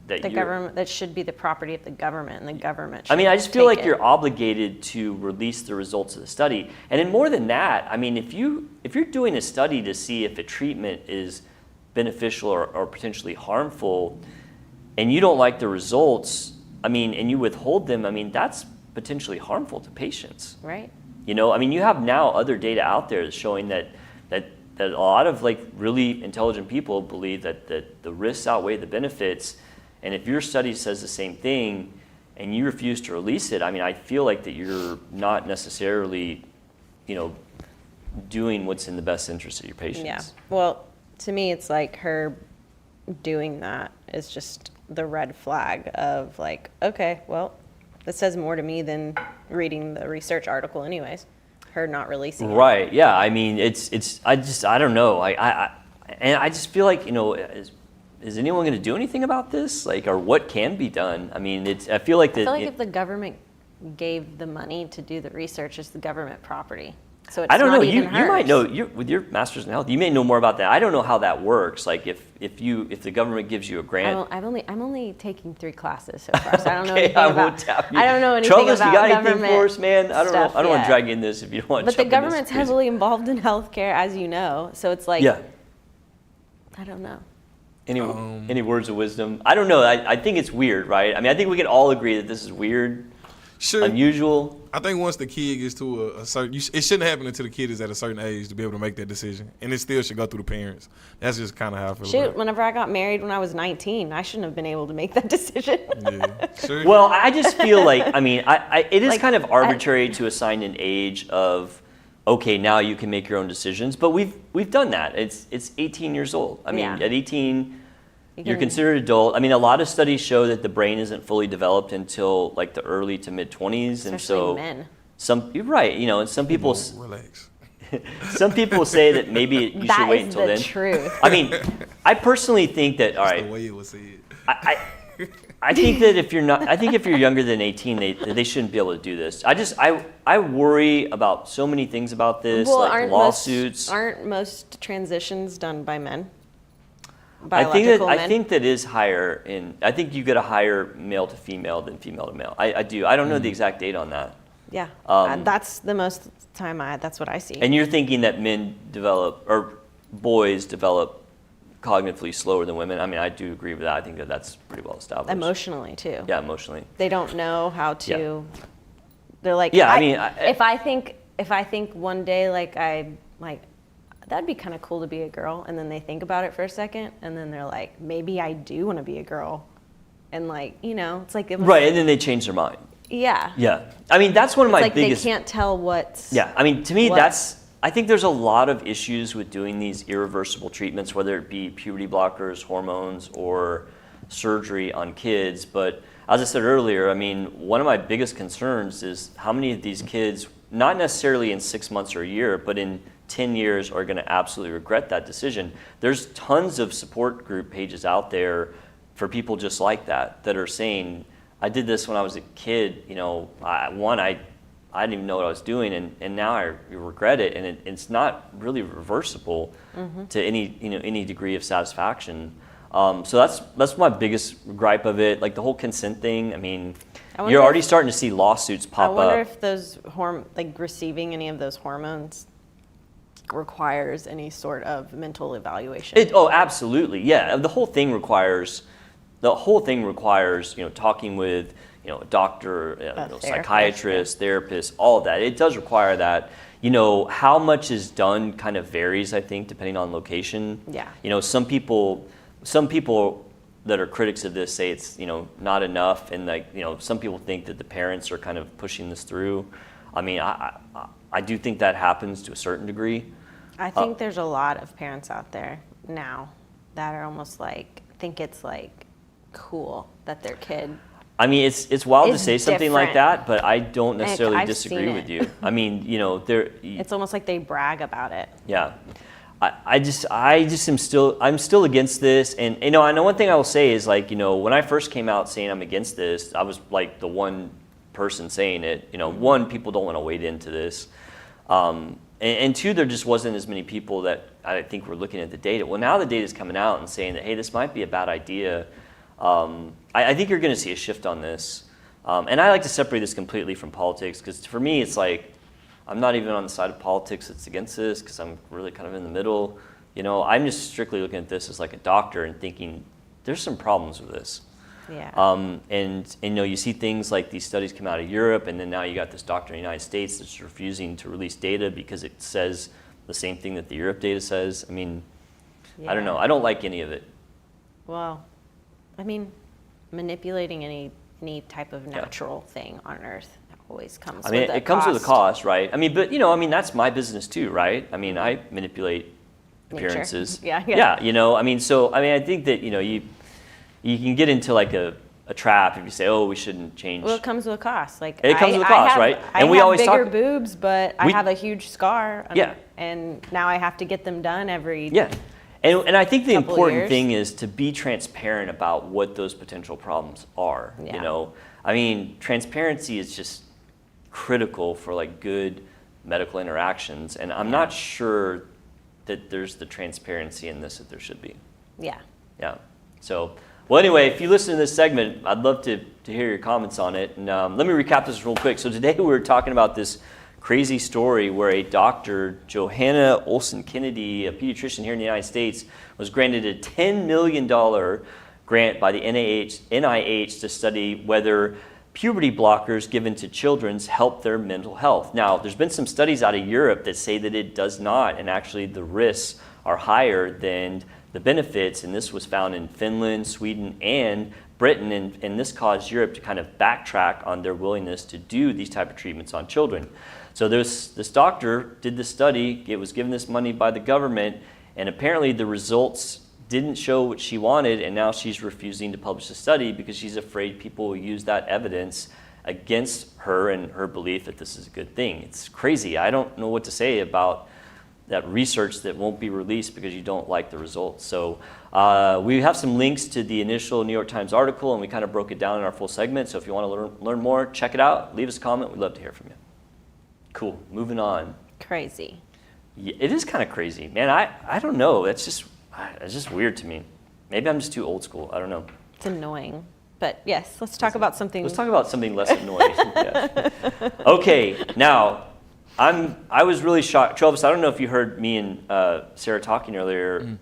Speaker 1: that
Speaker 3: should be the property of the government, and the government
Speaker 1: I just feel like you're obligated to release the results of the study. And then more than that, if you're doing a study to see if a treatment is beneficial or potentially harmful, and you don't like the results, and you withhold them, that's potentially harmful to patients.
Speaker 3: Right.
Speaker 1: You have now other data out there that's showing that a lot of like really intelligent people believe that the risks outweigh the benefits. And if your study says the same thing and you refuse to release it, I feel like that you're not necessarily, doing what's in the best interest of your patients.
Speaker 3: Yeah. Well, to me, it's like her doing that is just the red flag of like, okay, well, this says more to me than reading the research article anyways. Her not releasing it.
Speaker 1: Right. Yeah. I don't know. And I just feel like, is anyone going to do anything about this? Like, or what can be done? I feel like
Speaker 3: if the government gave the money to do the research, it's the government property. So it's
Speaker 1: I don't
Speaker 3: not
Speaker 1: know.
Speaker 3: even
Speaker 1: You
Speaker 3: hers.
Speaker 1: might know. With your master's in health, you may know more about that. I don't know how that works. Like, if the government gives you a grant.
Speaker 3: I'm only taking 3 classes so far, so I don't know
Speaker 1: Okay,
Speaker 3: anything
Speaker 1: I
Speaker 3: about.
Speaker 1: won't tap you.
Speaker 3: I don't know anything
Speaker 1: Troubles,
Speaker 3: about
Speaker 1: you got
Speaker 3: government
Speaker 1: anything for us, man? I don't know. I don't want to
Speaker 3: stuff
Speaker 1: drag
Speaker 3: yet.
Speaker 1: you in this if you don't want to.
Speaker 3: But the
Speaker 1: jump in this
Speaker 3: government's
Speaker 1: crazy.
Speaker 3: heavily involved in healthcare, as you know. So it's like,
Speaker 1: Yeah.
Speaker 3: I don't know.
Speaker 1: Any words of wisdom? I don't know. I think it's weird, right? I think we can all agree that this is weird, unusual.
Speaker 4: I think once the kid gets to a certain, it shouldn't happen until the kid is at a certain age to be able to make that decision, and it still should go through the parents. That's just kind of how I feel.
Speaker 3: Shoot, whenever I got married when I was 19, I shouldn't have been able to make that decision.
Speaker 4: Yeah, sure.
Speaker 1: Well, I just feel like it is kind of arbitrary to assign an age of, okay, now you can make your own decisions, but we've done that. It's 18 years old. At 18. You're considered adult. A lot of studies show that the brain isn't fully developed until like the early to mid 20s, and so
Speaker 3: men.
Speaker 1: You're right. And some people
Speaker 4: relax.
Speaker 1: some people say that maybe you should wait until then.
Speaker 3: That is the truth.
Speaker 1: I personally think that all right.
Speaker 4: The way it was said.
Speaker 1: I think that if you're younger than 18, they shouldn't be able to do this. I worry about so many things about this, like lawsuits.
Speaker 3: Aren't most transitions done by men?
Speaker 1: I think that is higher I think you get a higher male to female than female to male. I do. I don't know the exact date on that.
Speaker 3: Yeah, that's the most time that's what I see.
Speaker 1: And you're thinking that men develop, or boys develop cognitively slower than women. I mean, I do agree with that. I think that that's pretty well established.
Speaker 3: Emotionally too.
Speaker 1: Yeah, emotionally.
Speaker 3: They don't know how to.
Speaker 1: Yeah.
Speaker 3: They're like,
Speaker 1: yeah.
Speaker 3: If I think one day that'd be kind of cool to be a girl, and then they think about it for a second, and then they're like, maybe I do want to be a girl, and it's like
Speaker 1: right, and then they change their mind.
Speaker 3: Yeah.
Speaker 1: Yeah. I mean, that's one of my biggest.
Speaker 3: They can't tell what's.
Speaker 1: Yeah. I mean, to me, I think there's a lot of issues with doing these irreversible treatments, whether it be puberty blockers, hormones, or surgery on kids. But as I said earlier, I mean, one of my biggest concerns is how many of these kids, not necessarily in 6 months or a year, but in 10 years are going to absolutely regret that decision. There's tons of support group pages out there for people just like that are saying, I did this when I was a kid, I didn't even know what I was doing, and now I regret it, and it's not really reversible to any degree of satisfaction. So that's my biggest gripe of it. Like the whole consent thing. I mean, you're already starting to see lawsuits pop up.
Speaker 3: I wonder if those receiving any of those hormones requires any sort of mental evaluation.
Speaker 1: Absolutely, yeah. The whole thing requires, talking with, a doctor, psychiatrist, therapist, all of that. It does require that. How much is done kind of varies, I think, depending on location.
Speaker 3: Yeah.
Speaker 1: Some people that are critics of this say it's, not enough, and some people think that the parents are kind of pushing this through. I mean, I do think that happens to a certain degree.
Speaker 3: I think there's a lot of parents out there now that are almost think it's cool that their kid.
Speaker 1: I mean, it's wild to say something
Speaker 3: different.
Speaker 1: like that, but I don't necessarily
Speaker 3: I've
Speaker 1: disagree
Speaker 3: seen
Speaker 1: with
Speaker 3: it.
Speaker 1: you. I mean,
Speaker 3: It's almost like they brag about it.
Speaker 1: Yeah. I'm still against this, and I know one thing I will say is when I first came out saying I'm against this, I was like the one person saying it. One, people don't want to wade into this, and two, there just wasn't as many people that I think were looking at the data. Well, now the data is coming out and saying that, hey, this might be a bad idea. I think you're going to see a shift on this, and I like to separate this completely from politics, because for me it's I'm not even on the side of politics that's against this, because I'm really kind of in the middle. I'm just strictly looking at this as a doctor and thinking there's some problems with this.
Speaker 3: Yeah.
Speaker 1: And you see things like these studies come out of Europe, and then now you got this doctor in the United States that's refusing to release data because it says the same thing that the Europe data says. I mean, I don't know. I don't like any of it.
Speaker 3: Well, I mean, manipulating any type of natural thing on Earth always comes with a cost.
Speaker 1: It comes with a cost, right? I mean, but that's my business too, right? I mean, I manipulate appearances.
Speaker 3: Yeah.
Speaker 1: Yeah, I think that you can get into a trap if you say, oh, we shouldn't change.
Speaker 3: Well, it comes with a cost.
Speaker 1: It comes with a cost, right?
Speaker 3: And we always bigger boobs, but I have a huge scar.
Speaker 1: Yeah.
Speaker 3: And now I have to get them done every.
Speaker 1: Yeah. And I think the important
Speaker 3: years.
Speaker 1: thing is to be transparent about what those potential problems are.
Speaker 3: Yeah.
Speaker 1: I mean, transparency is just critical for good medical interactions, and I'm not sure that there's the transparency in this that there should be.
Speaker 3: Yeah.
Speaker 1: Yeah. So, well, anyway, if you listen to this segment, I'd love to hear your comments on it. And let me recap this real quick. So today we were talking about this crazy story where a doctor, Johanna Olson Kennedy, a pediatrician here in the United States, was granted a $10 million grant by the NIH to study whether puberty blockers given to children help their mental health. Now, there's been some studies out of Europe that say that it does not, and actually the risks are higher than the benefits, and this was found in Finland, Sweden, and Britain, and this caused Europe to kind of backtrack on their willingness to do these type of treatments on children. So this doctor did this study, it was given this money by the government, and apparently the results didn't show what she wanted, and now she's refusing to publish the study because she's afraid people will use that evidence against her and her belief that this is a good thing. It's crazy. I don't know what to say about that research that won't be released because you don't like the results. So we have some links to the initial New York Times article, and we kind of broke it down in our full segment. So if you want to learn more, check it out. Leave us a comment. We'd love to hear from you. Cool. Moving on.
Speaker 3: Crazy.
Speaker 1: Yeah, it is kind of crazy, man. I don't know. It's just weird to me. Maybe I'm just too old school. I don't know.
Speaker 3: It's annoying. But yes, let's talk about something.
Speaker 1: Let's talk about something less annoying. Yeah. Okay, now I was really shocked. Travis, I don't know if you heard me and Sarah talking earlier.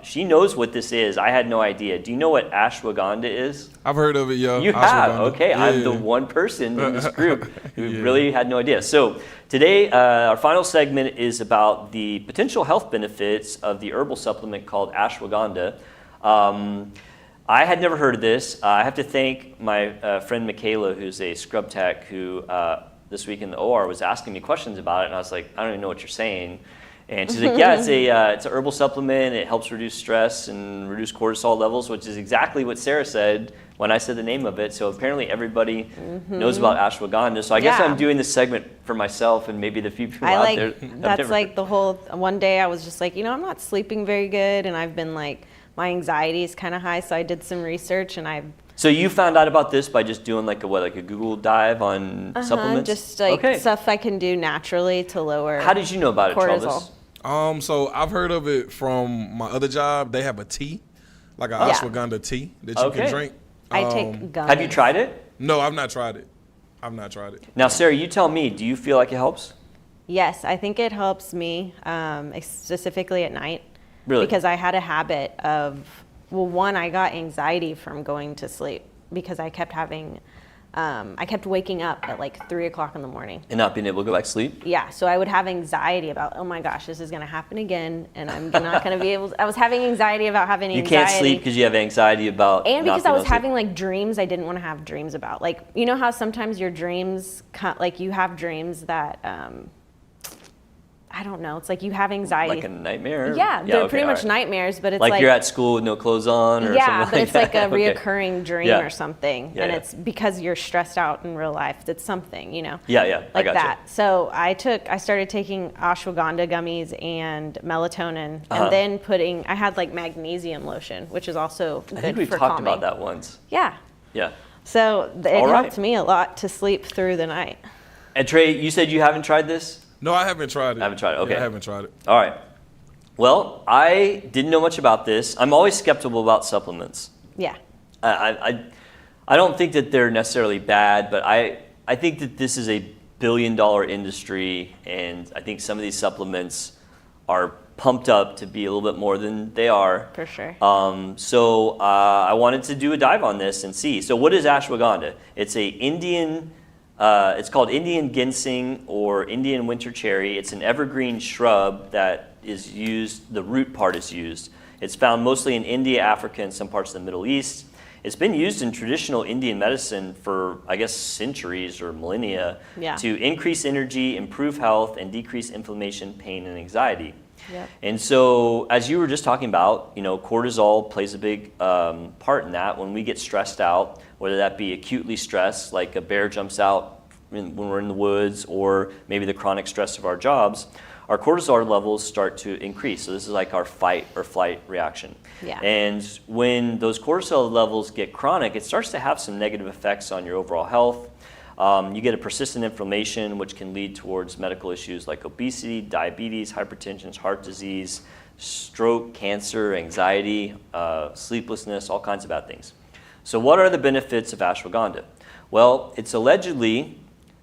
Speaker 1: She knows what this is. I had no idea. Do you know what ashwagandha is?
Speaker 4: I've heard of it, yo.
Speaker 1: You have?
Speaker 4: Ashwagandha.
Speaker 1: Okay,
Speaker 4: Yeah.
Speaker 1: I'm the one person in this group who
Speaker 4: Yeah.
Speaker 1: really had no idea. So today, our final segment is about the potential health benefits of the herbal supplement called ashwagandha. I had never heard of this. I have to thank my friend Michaela, who's a scrub tech, who this week in the OR was asking me questions about it, and I was like, I don't even know what you're saying. And she's like, yeah, it's an herbal supplement. It helps reduce stress and reduce cortisol levels, which is exactly what Sarah said when I said the name of it. So apparently everybody knows about ashwagandha. So I guess
Speaker 3: Yeah.
Speaker 1: I'm doing this segment for myself and maybe the few people
Speaker 3: I
Speaker 1: out
Speaker 3: like,
Speaker 1: there.
Speaker 3: that's like the whole, one day I was just like, I'm not sleeping very good, and I've been like, my anxiety is kind of high, so I did some research, and
Speaker 1: So you found out about this by just doing like a Google dive on supplements?
Speaker 3: just like
Speaker 1: Okay.
Speaker 3: stuff I can do naturally to lower
Speaker 1: How did you know about it,
Speaker 3: cortisol.
Speaker 1: Travis?
Speaker 4: So I've heard of it from my other job. They have a tea, like an
Speaker 3: Yeah.
Speaker 4: ashwagandha tea that you
Speaker 1: Okay.
Speaker 4: can drink.
Speaker 3: I take gummies.
Speaker 1: Have you tried it?
Speaker 4: No, I've not tried it.
Speaker 1: Now, Sarah, you tell me, do you feel like it helps?
Speaker 3: Yes, I think it helps me, specifically at night.
Speaker 1: Really?
Speaker 3: Because I had a habit of, one, I got anxiety from going to sleep because I kept having, I kept waking up at like 3 o'clock in the morning.
Speaker 1: And not being able to go back to sleep?
Speaker 3: Yeah, so I would have anxiety about, oh my gosh, this is going to happen again, and I'm not going to be able to, I was having anxiety about having
Speaker 1: You
Speaker 3: anxiety.
Speaker 1: can't sleep because you have anxiety about
Speaker 3: And
Speaker 1: not
Speaker 3: because I
Speaker 1: being
Speaker 3: was
Speaker 1: able to
Speaker 3: having like dreams I didn't want to have dreams about. Like, you know how sometimes your dreams, like you have dreams that, I don't know, it's like you have anxiety.
Speaker 1: like a nightmare?
Speaker 3: Yeah, they're
Speaker 1: okay,
Speaker 3: pretty
Speaker 1: all
Speaker 3: much
Speaker 1: right.
Speaker 3: nightmares, but it's
Speaker 1: Like
Speaker 3: like
Speaker 1: you're at school with no clothes on or
Speaker 3: yeah,
Speaker 1: something
Speaker 3: but
Speaker 1: like
Speaker 3: it's like a
Speaker 1: that? Okay.
Speaker 3: reoccurring dream
Speaker 1: Yeah.
Speaker 3: or something,
Speaker 1: Yeah,
Speaker 3: and
Speaker 1: yeah.
Speaker 3: it's because you're stressed out in real life. It's something,
Speaker 1: Yeah, I
Speaker 3: like
Speaker 1: gotcha.
Speaker 3: that. So I started taking ashwagandha gummies and melatonin,
Speaker 1: Uh-huh.
Speaker 3: and then I had like magnesium lotion, which is also good
Speaker 1: I think we've
Speaker 3: for
Speaker 1: talked
Speaker 3: calming.
Speaker 1: about that once.
Speaker 3: Yeah.
Speaker 1: Yeah.
Speaker 3: So it
Speaker 1: All right.
Speaker 3: helped me a lot to sleep through the night.
Speaker 1: And Trey, you said you haven't tried this?
Speaker 4: No, I haven't tried it.
Speaker 1: I haven't tried it, okay.
Speaker 4: Yeah, I haven't tried it.
Speaker 1: All right. Well, I didn't know much about this. I'm always skeptical about supplements.
Speaker 3: Yeah.
Speaker 1: I don't think that they're necessarily bad, but I think that this is a billion-dollar industry, and I think some of these supplements are pumped up to be a little bit more than they are.
Speaker 3: For sure.
Speaker 1: So I wanted to do a dive on this and see. So what is ashwagandha? It's it's called Indian ginseng or Indian winter cherry. It's an evergreen shrub that is used, the root part is used. It's found mostly in India, Africa, and some parts of the Middle East. It's been used in traditional Indian medicine for, I guess, centuries or millennia
Speaker 3: Yeah.
Speaker 1: to increase energy, improve health, and decrease inflammation, pain, and anxiety.
Speaker 3: Yep.
Speaker 1: And so, as you were just talking about, cortisol plays a big part in that. When we get stressed out, whether that be acutely stressed, like a bear jumps out when we're in the woods, or maybe the chronic stress of our jobs, our cortisol levels start to increase. So this is like our fight or flight reaction.
Speaker 3: Yeah.
Speaker 1: And when those cortisol levels get chronic, it starts to have some negative effects on your overall health. You get a persistent inflammation, which can lead towards medical issues like obesity, diabetes, hypertension, heart disease, stroke, cancer, anxiety, sleeplessness, all kinds of bad things. So what are the benefits of ashwagandha? Well, it's allegedly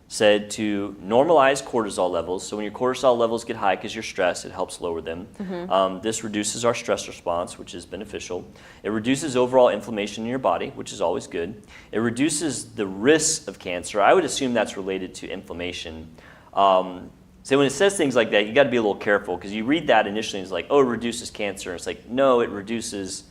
Speaker 1: said to normalize cortisol levels. So when your cortisol levels get high because you're stressed, it helps lower them. This reduces our stress response, which is beneficial. It reduces overall inflammation in your body, which is always good. It reduces the risk of cancer. I would assume that's related to inflammation. So when it says things like that, you got to be a little careful, because you read that initially and it's like, oh, it reduces cancer. It's like, no, it reduces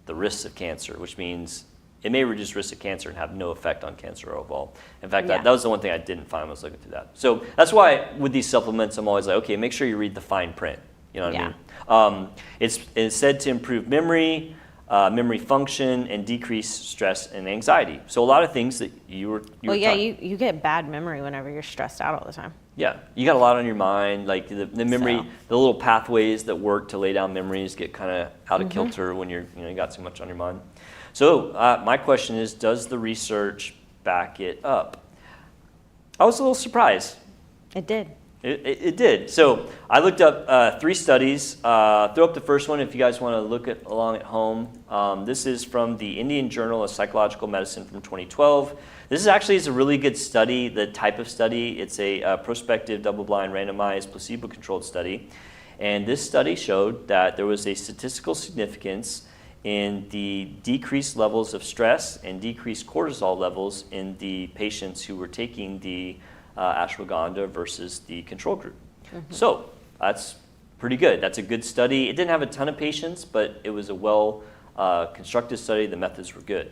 Speaker 1: the risks of cancer, which means it may reduce risk of cancer and have no effect on cancer overall. In fact,
Speaker 3: Yeah.
Speaker 1: that was the one thing I didn't find when I was looking through that. So that's why with these supplements, I'm always like, okay, make sure you read the fine print. You know what I mean? It's said to improve memory, memory function, and decrease stress and anxiety. So a lot of things that you were
Speaker 3: You get bad memory whenever you're stressed out all the time.
Speaker 1: Yeah, you got a lot on your mind, like the memory,
Speaker 3: So.
Speaker 1: the little pathways that work to lay down memories get kind of out of kilter when you got too much on your mind. So my question is, does the research back it up? I was a little surprised.
Speaker 3: It did.
Speaker 1: It did. So I looked up 3 studies. Throw up the first one if you guys want to look along at home. This is from the Indian Journal of Psychological Medicine from 2012. This is a really good study, the type of study. It's a prospective, double-blind, randomized, placebo-controlled study. And this study showed that there was a statistical significance in the decreased levels of stress and decreased cortisol levels in the patients who were taking the ashwagandha versus the control group. So that's pretty good. That's a good study. It didn't have a ton of patients, but it was a well constructed study. The methods were good.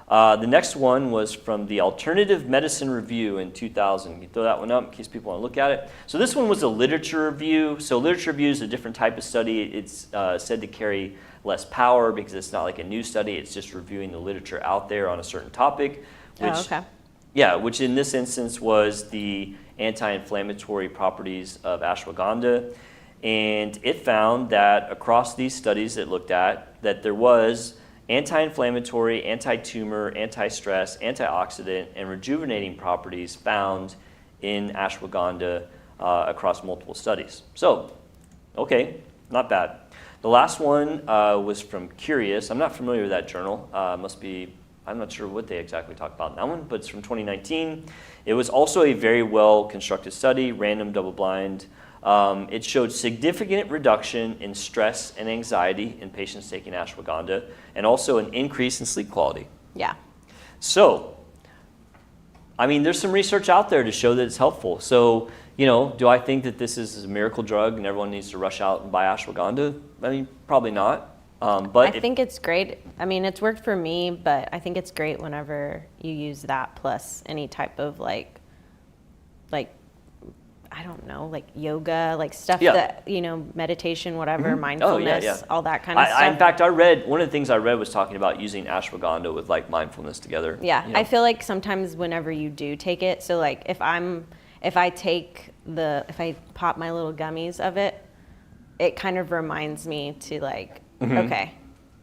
Speaker 1: The next one was from the Alternative Medicine Review in 2000. You can throw that one up in case people want to look at it. So this one was a literature review. So literature review is a different type of study. It's said to carry less power because it's not like a new study. It's just reviewing the literature out there on a certain topic. Which, yeah, which in this instance was the anti-inflammatory properties of ashwagandha. And it found that across these studies it looked at, that there was anti-inflammatory, anti-tumor, anti-stress, antioxidant, and rejuvenating properties found in ashwagandha across multiple studies. So, okay, not bad. The last one was from Curious. I'm not familiar with that journal. Must be, I'm not sure what they exactly talk about in that one, but it's from 2019. It was also a very well constructed study, random, double-blind. It showed significant reduction in stress and anxiety in patients taking ashwagandha, and also an increase in sleep quality.
Speaker 3: Yeah.
Speaker 1: So, I mean, there's some research out there to show that it's helpful. So, do I think that this is a miracle drug and everyone needs to rush out and buy ashwagandha? I mean, probably not. But
Speaker 3: I think it's great. I mean, it's worked for me, but I think it's great whenever you use that plus any type of like I don't know, like yoga, like stuff that, meditation, whatever, mindfulness, all that kind of stuff.
Speaker 1: In fact, one of the things I read was talking about using ashwagandha with like mindfulness together.
Speaker 3: Yeah, I feel like sometimes whenever you do take it, so like if I pop my little gummies of it, it kind of reminds me to like, okay,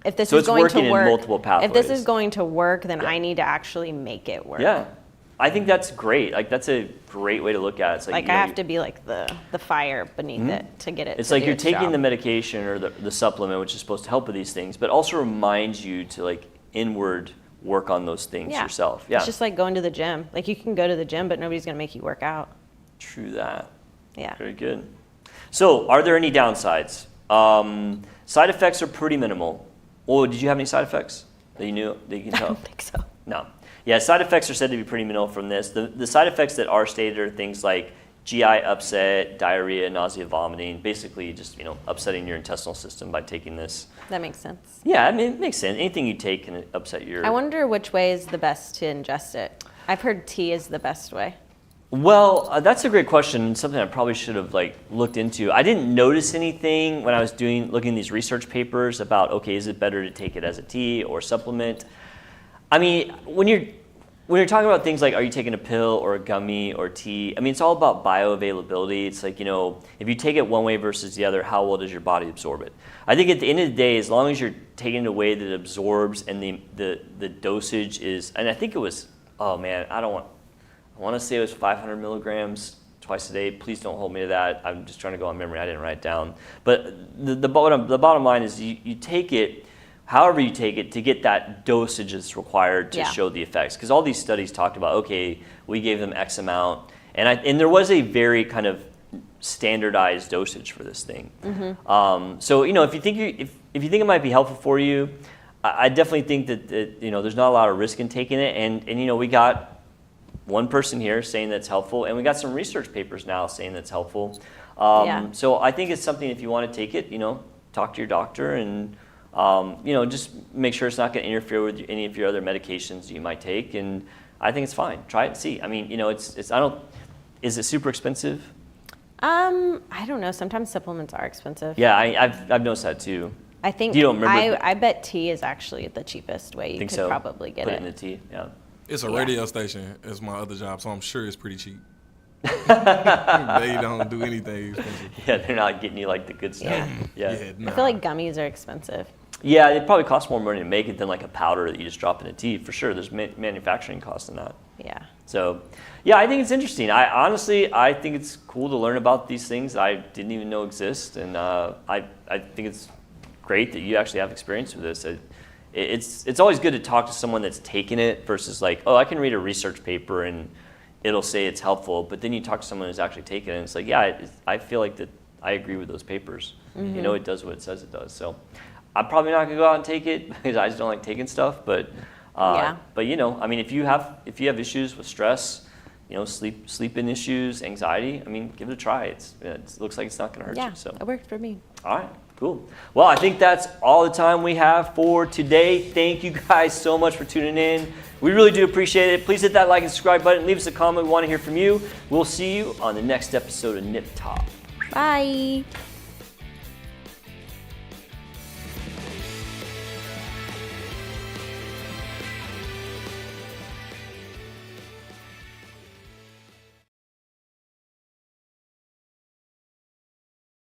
Speaker 3: if this is going to work,
Speaker 1: in multiple pathways.
Speaker 3: If this is going to work, then I need to actually make it work.
Speaker 1: Yeah. I think that's great. Like that's a great way to look at it. It's
Speaker 3: like I have to be like the fire beneath it to get it.
Speaker 1: It's like you're taking the medication or the supplement, which is supposed to help with these things, but also reminds you to like inward work on those things yourself. Yeah.
Speaker 3: It's just like going to the gym. Like you can go to the gym, but nobody's gonna make you work out.
Speaker 1: True that.
Speaker 3: Yeah.
Speaker 1: Very good. So, are there any downsides? Side effects are pretty minimal. Oh, did you have any side effects that you knew that you can tell?
Speaker 3: I don't think so.
Speaker 1: No. Yeah, side effects are said to be pretty minimal from this. The side effects that are stated are things like GI upset, diarrhea, nausea, vomiting, basically just, upsetting your intestinal system by taking this.
Speaker 3: That makes sense.
Speaker 1: Yeah, I mean, it makes sense. Anything you take can upset your...
Speaker 3: I wonder which way is the best to ingest it. I've heard tea is the best way.
Speaker 1: Well, that's a great question, something I probably should have looked into. I didn't notice anything when I was looking at these research papers about, okay, is it better to take it as a tea or supplement? I mean, when you're talking about things like, are you taking a pill or a gummy or tea? I mean, it's all about bioavailability. It's like, if you take it one way versus the other, how well does your body absorb it? I think at the end of the day, as long as you're taking it in a way that it absorbs and the dosage is, and I think it was, oh man, I want to say it was 500 milligrams twice a day. Please don't hold me to that. I'm just trying to go on memory. I didn't write it down. But the bottom line is you take it, however you take it, to get that dosage that's required to show the effects. Because all these studies talked about, okay, we gave them X amount. And there was a very kind of standardized dosage for this thing. So, if you think it might be helpful for you, I definitely think that there's not a lot of risk in taking it. And we got one person here saying that's helpful, and we got some research papers now saying that's helpful. So I think it's something, if you want to take it, talk to your doctor and just make sure it's not going to interfere with any of your other medications you might take. And I think it's fine. Try it and see. I mean, is it super expensive?
Speaker 3: I don't know. Sometimes supplements are expensive.
Speaker 1: Yeah, I've noticed that too.
Speaker 3: I think
Speaker 1: you don't remember.
Speaker 3: I bet tea is actually the cheapest way. You could probably get
Speaker 1: it. Put it in the tea, yeah.
Speaker 4: It's a radio station. It's my other job, so I'm sure it's pretty cheap. They don't do anything expensive.
Speaker 1: Yeah, they're not getting you like the good stuff. Yeah.
Speaker 3: I feel like gummies are expensive.
Speaker 1: Yeah, it probably costs more money to make it than like a powder that you just drop in a tea, for sure. There's manufacturing costs in that.
Speaker 3: Yeah.
Speaker 1: So, yeah, I think it's interesting. I think it's cool to learn about these things I didn't even know exist, and I think it's great that you actually have experience with this. It's always good to talk to someone that's taken it versus like, oh, I can read a research paper and it'll say it's helpful, but then you talk to someone who's actually taken it, and it's like, yeah, I feel like that I agree with those papers. You know, it does what it says it does. So I'm probably not gonna go out and take it because I just don't like taking stuff. But you know, I mean, if you have issues with stress, you know, sleeping issues, anxiety, I mean, give it a try. It looks like it's not gonna hurt you. So
Speaker 3: it worked for me.
Speaker 1: all right. Cool. Well, I think that's all the time we have for today. Thank you guys so much for tuning in. We really do appreciate it. Please hit that like and subscribe button. Leave us a comment. We want to hear from you. We'll see you on the next episode of Nip Talk.
Speaker 3: Bye.